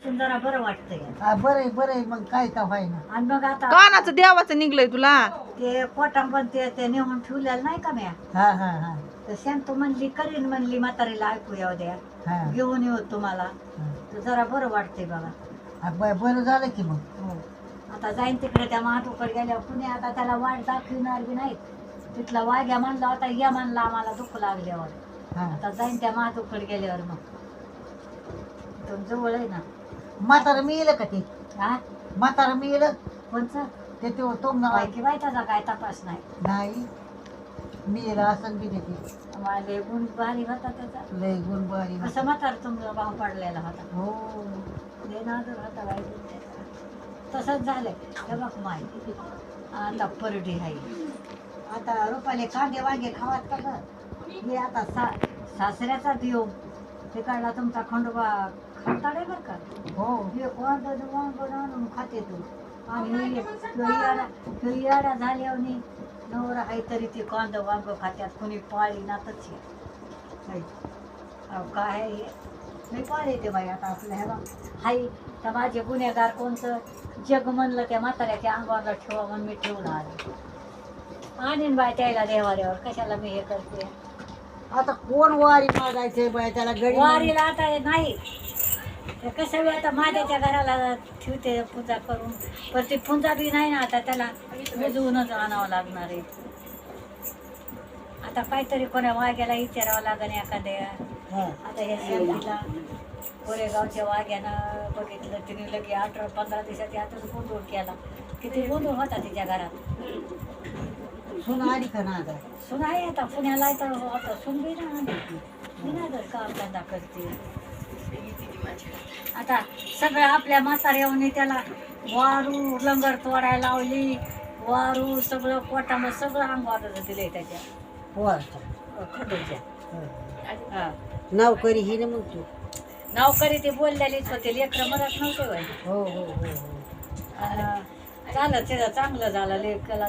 जरा बरं वाटतंय बरं बरं मग काय तर व्हाय ना. आणि मग आता कानाचं देवाचं निघलंय तुला. ते पोटाम पण ते नेऊन ठेवलेलं नाही का म्या हा हा हा तर शांतू म्हणली करीन म्हणली म्हातारीला ऐकू येऊ द्या हा घेऊन येऊ तुम्हाला तर जरा बरं वाटतंय बघा. बरं झालं की मग. हो आता जाईन तिकडे त्या महातूकडे गेल्यावर कुणी आता त्याला वाट दाखविणार बी नाहीत. तिथला वाघ्या म्हणला होता या म्हणला आम्हाला दुःख लागल्यावर. हा आता जाईन त्या महातूकडे गेल्यावर मग इथून जवळ आहे ना. म्हातारं मिळलं का ते? हा म्हातारं मिळलं कोणचं ते तो नाव बायकी बाय त्याचा काय तपास नाही. नाही मिळलं असं बी देते. माझे गुण भारी होता त्याचा. लय गुण बारी कसं म्हातार तुमचा भाव पडलेला होता. हो देणार होता बाई तसंच झालंय. हे बघ माय आता परडी आहे. आता रुपाले कांदे वांगे खावात का गं? हे आता सासऱ्याचा देव तिकडला तुमचा खंडोबा खाताडे बरं का. हो हे कोण वांग आणून खाते तू आणि याड्या झाल्यावर नवरा आहे तरी ते कांदा वांग खात्यात कुणी पाळी नातच काय हे मी पाळी येते बाई आता आपल्या ह्या हाय तर माझे गुन्हेगार कोणतं जग म्हणलं त्या म्हाताऱ्याच्या अंगावरला ठेवा म्हणून मी ठेवून आले. आणीन बाय त्याला देवाऱ्यावर कशाला मी हे करते. आता कोण वारी मागायचंय बाय त्याला गडी वारीला आता नाही ते कसं बी आता माझ्याच्या घराला ठेवते पूजा करून पण ती पूजा बी नाही ना आता त्याला बुजवूनच आणावं लागणार आहे. आता काहीतरी कोणा वाघ्याला विचारावं लागेल एखाद्या. हा. आता हे शेतीला कोरेगावच्या वाघ्यानं बघितलं तिने लगे 18-15 दिवसाच्या आतच गोंधळ केला. किती गोंधळ होता तिच्या घरात. सुन आली का ना आता? सुन आहे आता पुण्याला तर होतं सुन बी ना जर काम धंदा करते. आता सगळं आपल्या म्हाताऱ्याने त्याला वारू लंगर तोडायला लावली. वारू सगळं पोटामध्ये सगळं अंगावर दिले त्याच्या वर खंडूच्या. हा नाव करी ही ना मग तू. नोकरी ते बोललेलीच होते लेकरं मदत नव्हते व्हाय. हो हो हो हो झालं त्याचं चांगलं झालं लेकला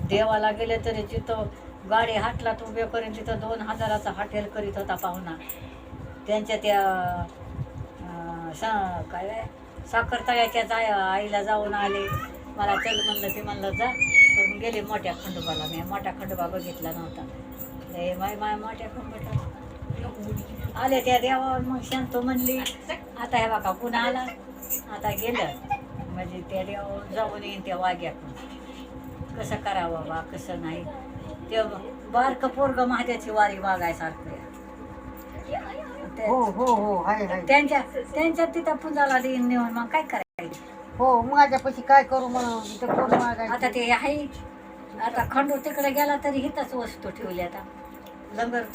देवाला गेले तरी तिथं गाडी हाटला तो उभे करून तिथं 2000चं हॉटेल करीत होता पाहुणा. त्यांच्या त्या काय साखर तळ्याच्या आईला जाऊन आले. मला चल म्हणलं ते म्हणलं जा पण गेले मोठ्या खंडोबाला. मी मोठा खंडोबा बघितला नव्हता. लय माय मोठ्या खंडोबा आले त्या देवावर. मग शांतो म्हणली आता हे बघा पुन्हा आला आता गेलं म्हणजे त्या देवावर जाऊन येईन त्या वाघ्याकडून कसं करावं बा कसं नाही. ते बारकं पोरगं माझ्याची वारी वागायसारखं आहे. हो हो हो हाय हाय. त्यांच्या तिथं पुजाला देईन नेऊन मग काय करायचं. हो माझ्यापाशी काय करू म्हणून ते कोण मागायचं. आता ते आहे आता खंडू तिकडे गेला तरी हिथंच वस्तू ठेवली आता लंगर